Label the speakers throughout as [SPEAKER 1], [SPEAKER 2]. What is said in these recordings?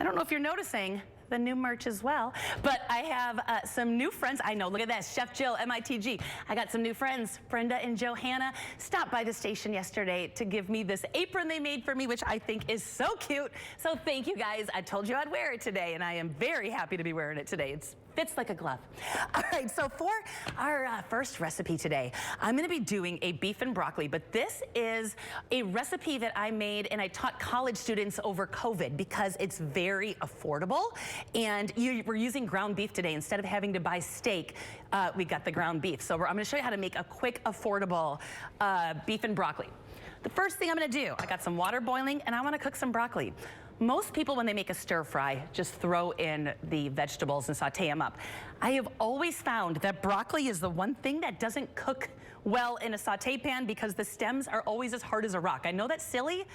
[SPEAKER 1] I don't know if you're noticing the new merch as well, but I have some new friends. I know, look at that, Chef Jyll, MITG. I got some new friends, Brenda and Johanna, stopped by the station yesterday to give me this apron they made for me, which I think is so cute. So thank you guys. I told you I'd wear it today, and I am very happy to be wearing it today. It fits like a glove. All right, so for our first recipe today, I'm gonna be doing a beef and broccoli, but this is a recipe that I made and I taught college students over COVID because it's very affordable. And we're using ground beef today. Instead of having to buy steak, we got the ground beef. So I'm gonna show you how to make a quick, affordable beef and broccoli. The first thing I'm gonna do, I got some water boiling and I wanna cook some broccoli. Most people, when they make a stir fry, just throw in the vegetables and saute them up. I have always found that broccoli is the one thing that doesn't cook well in a saute pan because the stems are always as hard as a rock. I know that's silly.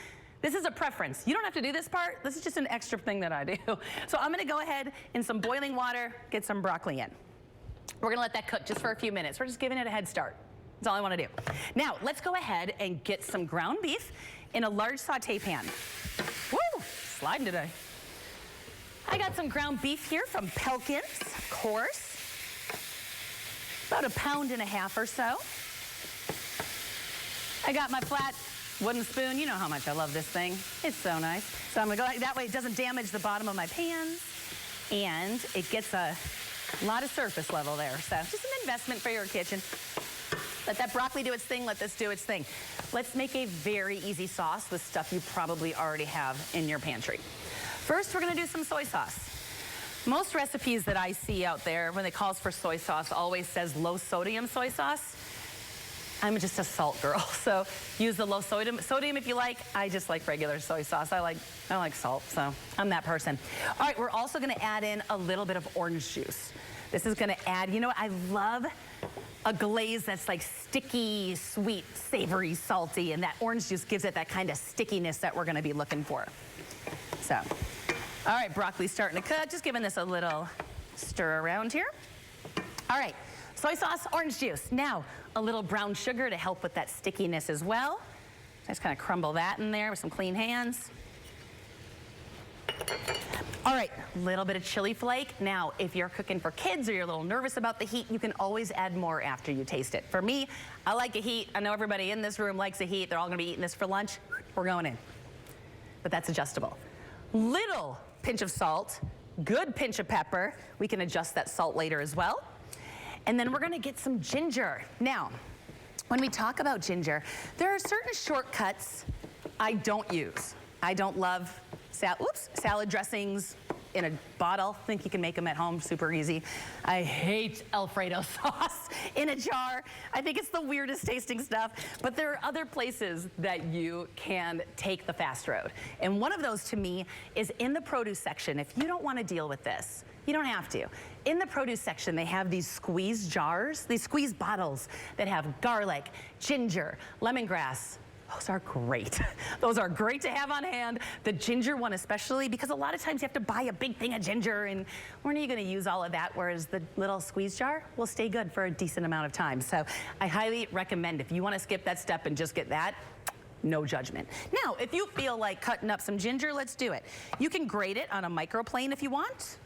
[SPEAKER 1] This is a preference. You don't have to do this part. This is just an extra thing that I do. So I'm gonna go ahead in some boiling water, get some broccoli in. We're gonna let that cook just for a few minutes. We're just giving it a head start. That's all I wanna do. Now, let's go ahead and get some ground beef in a large saute pan. Woo, sliding today. I got some ground beef here from Pelkins, of course. About 1.5 pounds or so. I got my flat wooden spoon. You know how much I love this thing. It's so nice. So I'm gonna go, that way it doesn't damage the bottom of my pans and it gets a lot of surface level there. So just an investment for your kitchen. Let that broccoli do its thing, let this do its thing. Let's make a very easy sauce with stuff you probably already have in your pantry. First, we're gonna do some soy sauce. Most recipes that I see out there when it calls for soy sauce always says low sodium soy sauce. I'm just a salt girl, so use the low sodium if you like. I just like regular soy sauce. I like salt, so I'm that person. All right, we're also gonna add in a little bit of orange juice. This is gonna add, you know what, I love a glaze that's like sticky, sweet, savory, salty, and that orange juice gives it that kind of stickiness that we're gonna be looking for. So, all right, broccoli's starting to cook. Just giving this a little stir around here. All right. Soy sauce, orange juice. Now, a little brown sugar to help with that stickiness as well. Just kind of crumble that in there with some clean hands. All right, a little bit of chili flake. Now, if you're cooking for kids or you're a little nervous about the heat, you can always add more after you taste it. For me, I like a heat. I know everybody in this room likes a heat. They're all gonna be eating this for lunch. We're going in. But that's adjustable. Little pinch of salt, good pinch of pepper. We can adjust that salt later as well. And then we're gonna get some ginger. Now, when we talk about ginger, there are certain shortcuts I don't use. I don't love salad dressings in a bottle. Think you can make them at home, super easy. I hate Alfredo sauce in a jar. I think it's the weirdest tasting stuff, but there are other places that you can take the fast road. And one of those to me is in the produce section. If you don't wanna deal with this, you don't have to. In the produce section, they have these squeeze jars, these squeeze bottles that have garlic, ginger, lemongrass. Those are great. Those are great to have on hand. The ginger one especially, because a lot of times you have to buy a big thing of ginger, and when are you gonna use all of that? Whereas the little squeeze jar will stay good for a decent amount of time. So I highly recommend if you wanna skip that step and just get that, no judgment. Now, if you feel like cutting up some ginger, let's do it. You can grate it on a microplane if you want.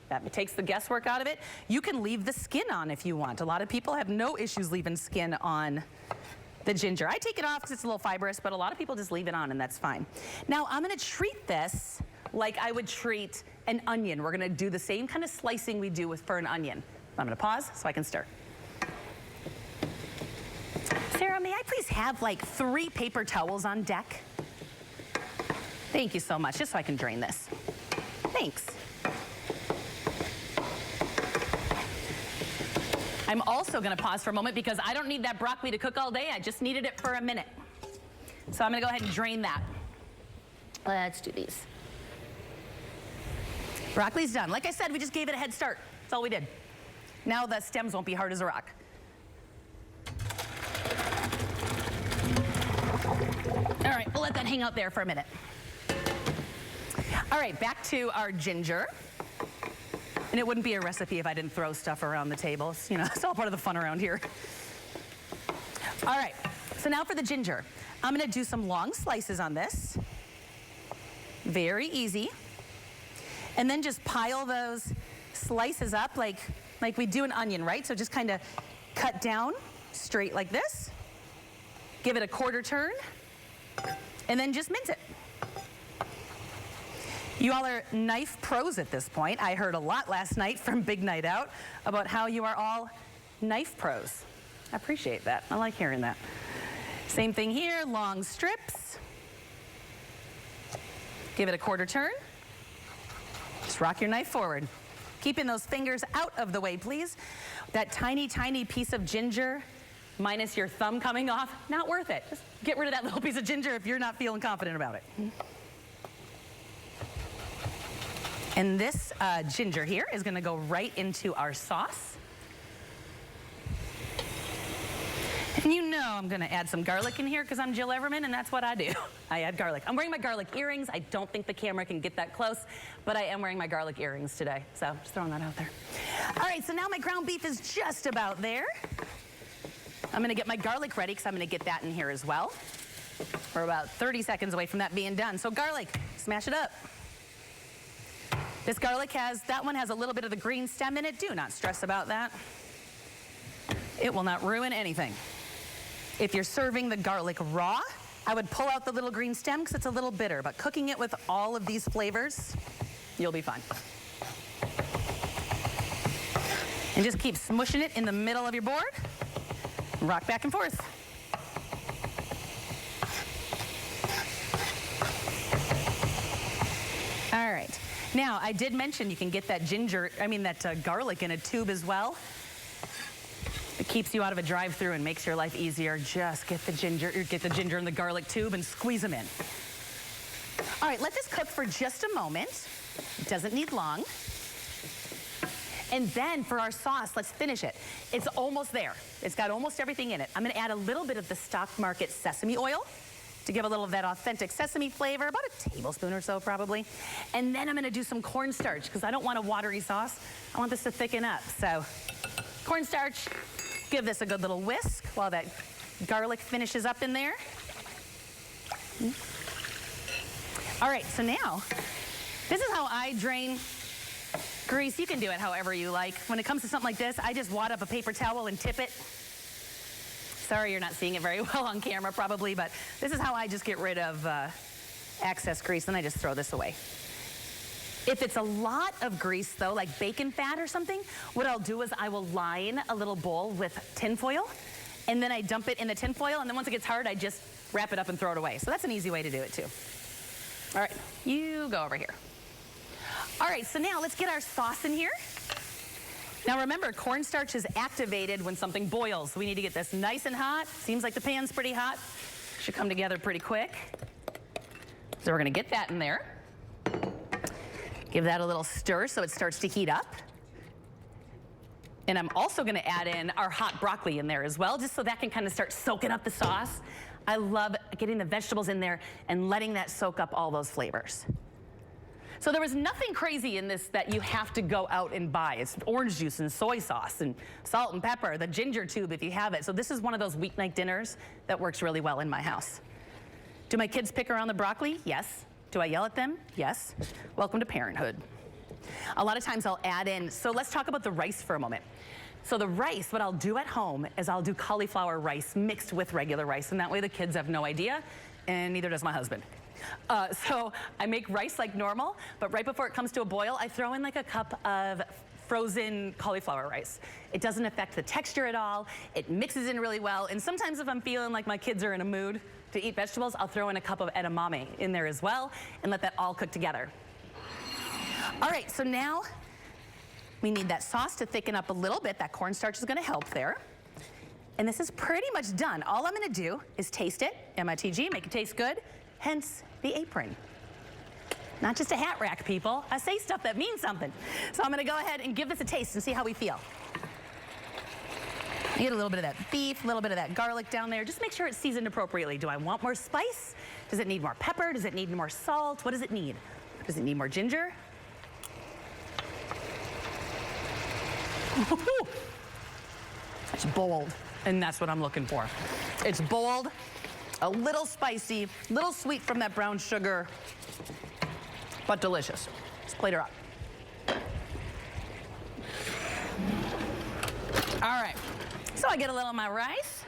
[SPEAKER 1] That takes the guesswork out of it. You can leave the skin on if you want. A lot of people have no issues leaving skin on the ginger. I take it off because it's a little fibrous, but a lot of people just leave it on and that's fine. Now I'm gonna treat this like I would treat an onion. We're gonna do the same kind of slicing we do for an onion. I'm gonna pause so I can stir. Sarah, may I please have like 3 paper towels on deck? Thank you so much, just so I can drain this. Thanks. I'm also gonna pause for a moment because I don't need that broccoli to cook all day. I just needed it for a minute. So I'm gonna go ahead and drain that. Let's do these. Broccoli's done. Like I said, we just gave it a head start. That's all we did. Now the stems won't be hard as a rock. All right, we'll let that hang out there for a minute. All right, back to our ginger. And it wouldn't be a recipe if I didn't throw stuff around the table. It's, you know, it's all part of the fun around here. All right, so now for the ginger. I'm gonna do some long slices on this. Very easy. And then just pile those slices up like we do an onion, right? So just kind of cut down straight like this. Give it a quarter turn, and then just mince it. You all are knife pros at this point. I heard a lot last night from Big Night Out about how you are all knife pros. I appreciate that. I like hearing that. Same thing here, long strips. Give it a quarter turn. Just rock your knife forward. Keeping those fingers out of the way, please. That tiny, tiny piece of ginger, minus your thumb coming off, not worth it. Just get rid of that little piece of ginger if you're not feeling confident about it. And this ginger here is gonna go right into our sauce. And you know I'm gonna add some garlic in here because I'm Jyll Everman and that's what I do. I add garlic. I'm wearing my garlic earrings. I don't think the camera can get that close, but I am wearing my garlic earrings today. So just throwing that out there. All right, so now my ground beef is just about there. I'm gonna get my garlic ready because I'm gonna get that in here as well. We're about 30 seconds away from that being done. So garlic, smash it up. This garlic that one has a little bit of the green stem in it. Do not stress about that. It will not ruin anything. If you're serving the garlic raw, I would pull out the little green stem because it's a little bitter, but cooking it with all of these flavors, you'll be fine. And just keep smushing it in the middle of your board. Rock back and forth. All right. Now, I did mention you can get that garlic in a tube as well. It keeps you out of a drive-through and makes your life easier. Just get the ginger in the garlic tube and squeeze them in. All right, let this cook for just a moment. It doesn't need long. And then for our sauce, let's finish it. It's almost there. It's got almost everything in it. I'm gonna add a little bit of the stock market sesame oil to give a little of that authentic sesame flavor, about a tablespoon or so probably. And then I'm gonna do some cornstarch because I don't want a watery sauce. I want this to thicken up. So cornstarch, give this a good little whisk while that garlic finishes up in there. All right, so now, this is how I drain grease. You can do it however you like. When it comes to something like this, I just wad up a paper towel and tip it. Sorry you're not seeing it very well on camera probably, but this is how I just get rid of excess grease, and I just throw this away. If it's a lot of grease though, like bacon fat or something, what I'll do is I will line a little bowl with tin foil, and then I dump it in the tin foil, and then once it gets hard, I just wrap it up and throw it away. So that's an easy way to do it too. All right, you go over here. All right, so now let's get our sauce in here. Now remember, cornstarch is activated when something boils. We need to get this nice and hot. Seems like the pan's pretty hot. Should come together pretty quick. So we're gonna get that in there. Give that a little stir so it starts to heat up. And I'm also gonna add in our hot broccoli in there as well, just so that can kind of start soaking up the sauce. I love getting the vegetables in there and letting that soak up all those flavors. So there was nothing crazy in this that you have to go out and buy. It's orange juice and soy sauce and salt and pepper, the ginger tube if you have it. So this is one of those weeknight dinners that works really well in my house. Do my kids pick around the broccoli? Yes. Do I yell at them? Yes. Welcome to parenthood. A lot of times I'll add in, so let's talk about the rice for a moment. So the rice, what I'll do at home is I'll do cauliflower rice mixed with regular rice, and that way the kids have no idea, and neither does my husband. So I make rice like normal, but right before it comes to a boil, I throw in like a cup of frozen cauliflower rice. It doesn't affect the texture at all. It mixes in really well, and sometimes if I'm feeling like my kids are in a mood to eat vegetables, I'll throw in a cup of edamame in there as well and let that all cook together. All right, so now we need that sauce to thicken up a little bit. That cornstarch is gonna help there. And this is pretty much done. All I'm gonna do is taste it, MITG, make it taste good, hence the apron. Not just a hat rack, people. I say stuff that means something. So I'm gonna go ahead and give this a taste and see how we feel. I get a little bit of that beef, a little bit of that garlic down there. Just make sure it's seasoned appropriately. Do I want more spice? Does it need more pepper? Does it need more salt? What does it need? Does it need more ginger? It's bold, and that's what I'm looking for. It's bold, a little spicy, little sweet from that brown sugar, but delicious. Let's plate her up. All right, so I get a little of my rice.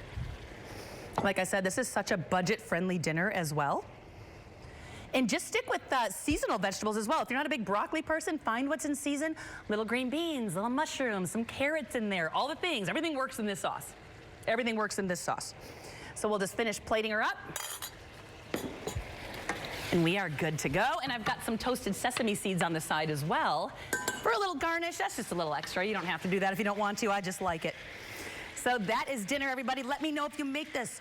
[SPEAKER 1] Like I said, this is such a budget-friendly dinner as well. And just stick with seasonal vegetables as well. If you're not a big broccoli person, find what's in season. Little green beans, little mushrooms, some carrots in there, all the things. Everything works in this sauce. Everything works in this sauce. So we'll just finish plating her up. And we are good to go. And I've got some toasted sesame seeds on the side as well for a little garnish. That's just a little extra. You don't have to do that if you don't want to. I just like it. So that is dinner, everybody. Let me know if you make this.